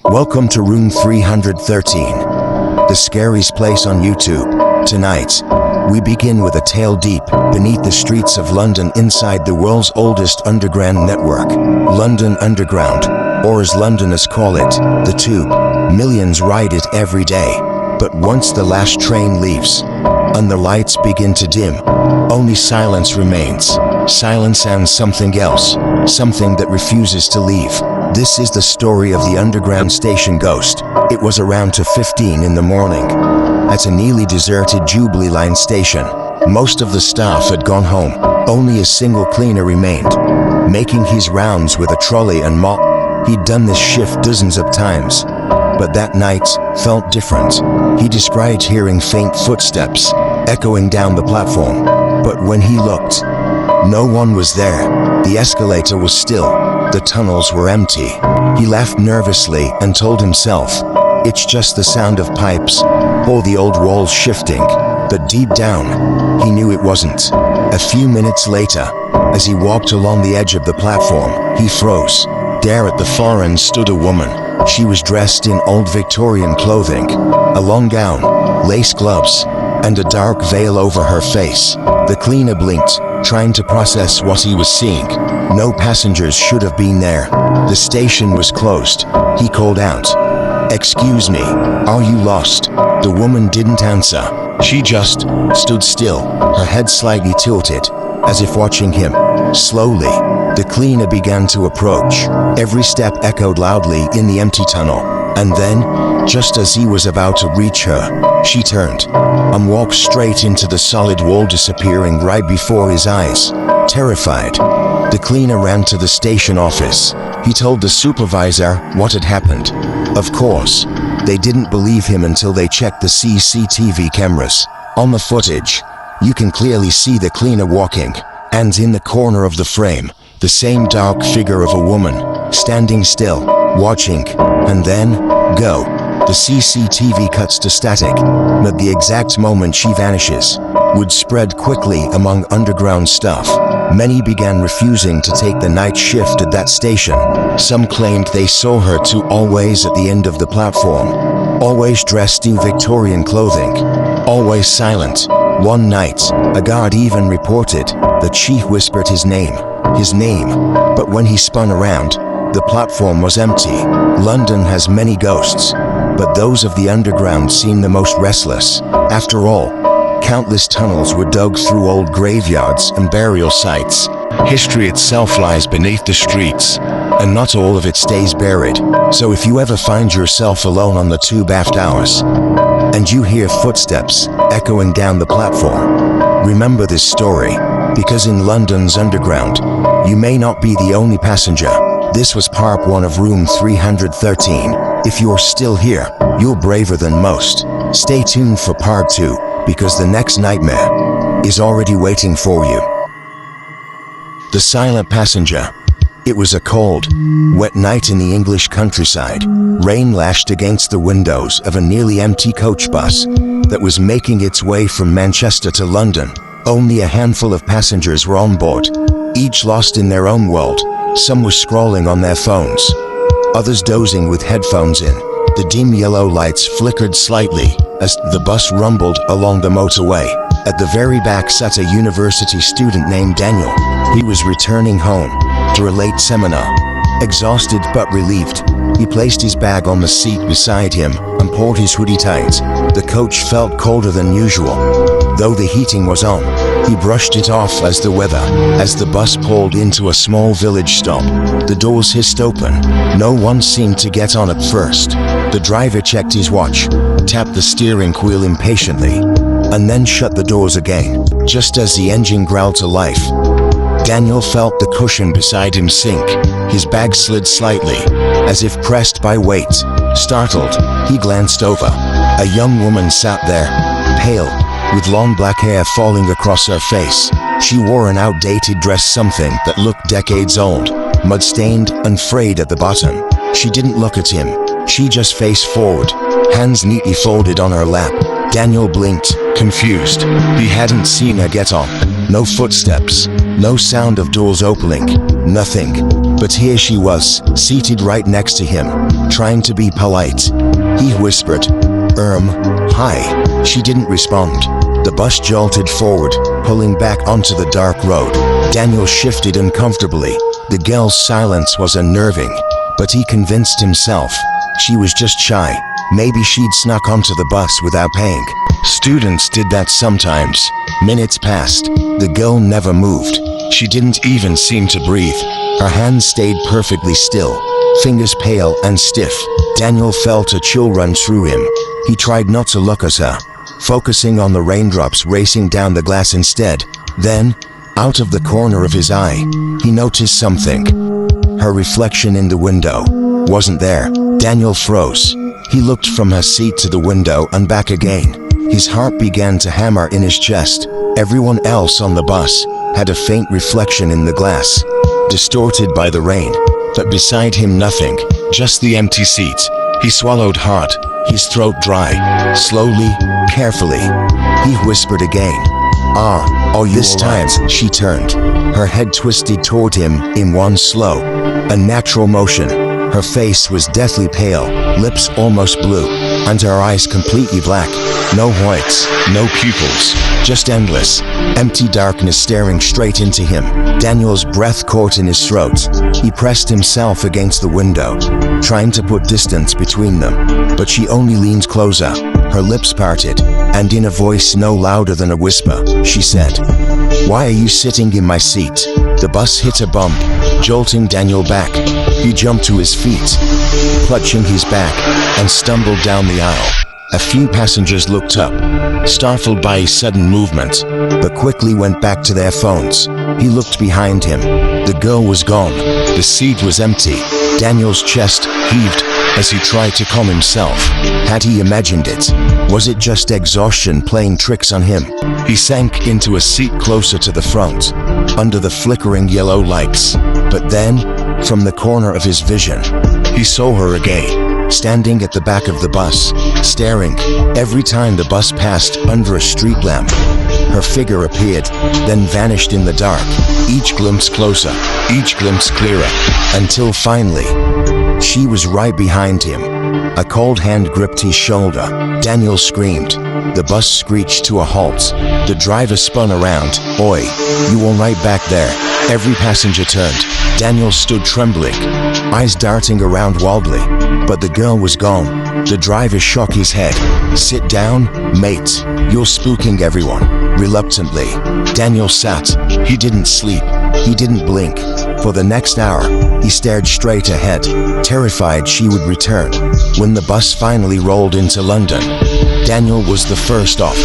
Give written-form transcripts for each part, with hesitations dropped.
Welcome to room 313, the scariest place on YouTube. Tonight, we begin with a tale deep beneath the streets of London inside the world's oldest underground network, London Underground, or as Londoners call it, the Tube. Millions ride it every day, but once the last train leaves and the lights begin to dim, only silence remains. Silence and something else, something that refuses to leave. This is the story of the underground station ghost. It was around 2:15 in the morning at a nearly deserted Jubilee Line station. Most of the staff had gone home. Only a single cleaner remained, making his rounds with a trolley and mop. He'd done this shift dozens of times, but that night felt different. He described hearing faint footsteps echoing down the platform, but when he looked, no one was there. The escalator was still. The tunnels were empty. He laughed nervously and told himself, it's just the sound of pipes or the old walls shifting. But deep down, he knew it wasn't. A few minutes later, as he walked along the edge of the platform, he froze. There at the far end stood a woman. She was dressed in old Victorian clothing, a long gown, lace gloves, and a dark veil over her face. The cleaner blinked, trying to process what he was seeing. No passengers should have been there. The station was closed. He called out, "Excuse me, are you lost?" The woman didn't answer. She just stood still, her head slightly tilted, as if watching him. Slowly, the cleaner began to approach. Every step echoed loudly in the empty tunnel. And then, just as he was about to reach her, she turned and walked straight into the solid wall, disappearing right before his eyes. Terrified, the cleaner ran to the station office. He told the supervisor what had happened. Of course, they didn't believe him until they checked the CCTV cameras. On the footage, you can clearly see the cleaner walking, and in the corner of the frame, the same dark figure of a woman, standing still, watching, and then, go. The CCTV cuts to static, but the exact moment she vanishes would spread quickly among underground staff. Many began refusing to take the night shift at that station. Some claimed they saw her too, always at the end of the platform, always dressed in Victorian clothing, always silent. One night, a guard even reported that she whispered his name, but when he spun around, the platform was empty. London has many ghosts, but those of the underground seem the most restless. After all, countless tunnels were dug through old graveyards and burial sites. History itself lies beneath the streets, and not all of it stays buried. So if you ever find yourself alone on the tube after hours, and you hear footsteps echoing down the platform, remember this story, because in London's underground, you may not be the only passenger. This was part 1 of room 313. If you're still here, you're braver than most. Stay tuned for part 2, because the next nightmare is already waiting for you. The Silent Passenger. It was a cold, wet night in the English countryside. Rain lashed against the windows of a nearly empty coach bus that was making its way from Manchester to London. Only a handful of passengers were on board, each lost in their own world. Some were scrolling on their phones, others dozing with headphones in. The dim yellow lights flickered slightly as the bus rumbled along the motorway. At the very back sat a university student named Daniel. He was returning home to a late seminar. Exhausted but relieved, he placed his bag on the seat beside him and pulled his hoodie tight. The coach felt colder than usual, though the heating was on. He brushed it off as the bus pulled into a small village stop. The doors hissed open. No one seemed to get on at first. The driver checked his watch, tapped the steering wheel impatiently, and then shut the doors again. Just as the engine growled to life, Daniel felt the cushion beside him sink. His bag slid slightly, as if pressed by weight. Startled, he glanced over. A young woman sat there, pale, with long black hair falling across her face. She wore an outdated dress, something that looked decades old, mud-stained and frayed at the bottom. She didn't look at him. She just faced forward, hands neatly folded on her lap. Daniel blinked, confused. He hadn't seen her get on. No footsteps, no sound of doors opening, nothing. But here she was, seated right next to him, trying to be polite. He whispered, Hi." She didn't respond. The bus jolted forward, pulling back onto the dark road. Daniel shifted uncomfortably. The girl's silence was unnerving, but he convinced himself she was just shy. Maybe she'd snuck onto the bus without paying. Students did that sometimes. Minutes passed. The girl never moved. She didn't even seem to breathe. Her hands stayed perfectly still, fingers pale and stiff. Daniel felt a chill run through him. He tried not to look at her, focusing on the raindrops racing down the glass instead. Then, out of the corner of his eye, he noticed something. Her reflection in the window wasn't there. Daniel froze. He looked from her seat to the window and back again. His heart began to hammer in his chest. Everyone else on the bus had a faint reflection in the glass, distorted by the rain. But beside him nothing, just the empty seat. He swallowed hard, his throat dry. Slowly, carefully, he whispered again, "Oh, this time," she turned, her head twisted toward him in one slow, unnatural motion. Her face was deathly pale, lips almost blue, and her eyes completely black. No whites, no pupils, just endless, empty darkness staring straight into him. Daniel's breath caught in his throat. He pressed himself against the window, trying to put distance between them, but she only leaned closer, her lips parted, and in a voice no louder than a whisper, she said, "Why are you sitting in my seat?" The bus hit a bump, jolting Daniel back. He jumped to his feet, clutching his bag, and stumbled down the aisle. A few passengers looked up, startled by his sudden movement, but quickly went back to their phones. He looked behind him. The girl was gone. The seat was empty. Daniel's chest heaved as he tried to calm himself. Had he imagined it? Was it just exhaustion playing tricks on him? He sank into a seat closer to the front, under the flickering yellow lights. But then, from the corner of his vision, he saw her again, standing at the back of the bus, staring. Every time the bus passed under a street lamp, her figure appeared, then vanished in the dark, each glimpse closer, each glimpse clearer, until finally, she was right behind him. A cold hand gripped his shoulder. Daniel screamed. The bus screeched to a halt. The driver spun around. "Oi, you all right back there?" Every passenger turned. Daniel stood trembling, eyes darting around wildly. But the girl was gone. The driver shook his head. "Sit down, mate. You're spooking everyone." Reluctantly, Daniel sat. He didn't sleep. He didn't blink. For the next hour, he stared straight ahead, terrified she would return. When the bus finally rolled into London, Daniel was the first off.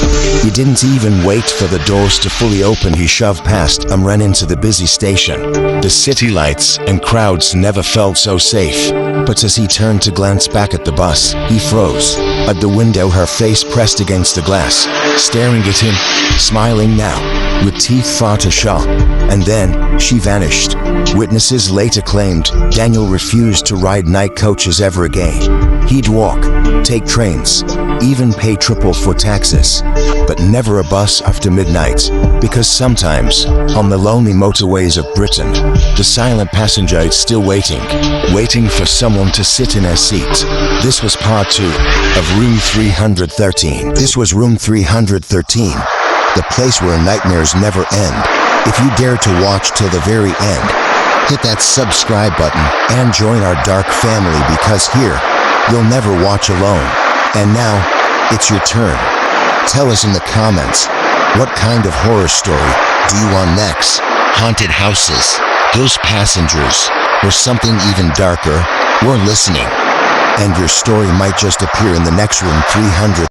He didn't even wait for the doors to fully open. He shoved past and ran into the busy station. The city lights and crowds never felt so safe. But as he turned to glance back at the bus, he froze. At the window, her face pressed against the glass, staring at him, smiling now, with teeth far too sharp. And then, she vanished. Witnesses later claimed Daniel refused to ride night coaches ever again. He'd walk, take trains, even pay triple for taxis, but never a bus after midnight, because sometimes, on the lonely motorways of Britain, the silent passenger is still waiting for someone to sit in her seat. This was part 2 of Room 313. This was Room 313, the place where nightmares never end. If you dare to watch till the very end, hit that subscribe button and join our dark family, because here, you'll never watch alone. And now, it's your turn. Tell us in the comments, what kind of horror story do you want next? Haunted houses, ghost passengers, or something even darker? We're listening. And your story might just appear in the next Room 313.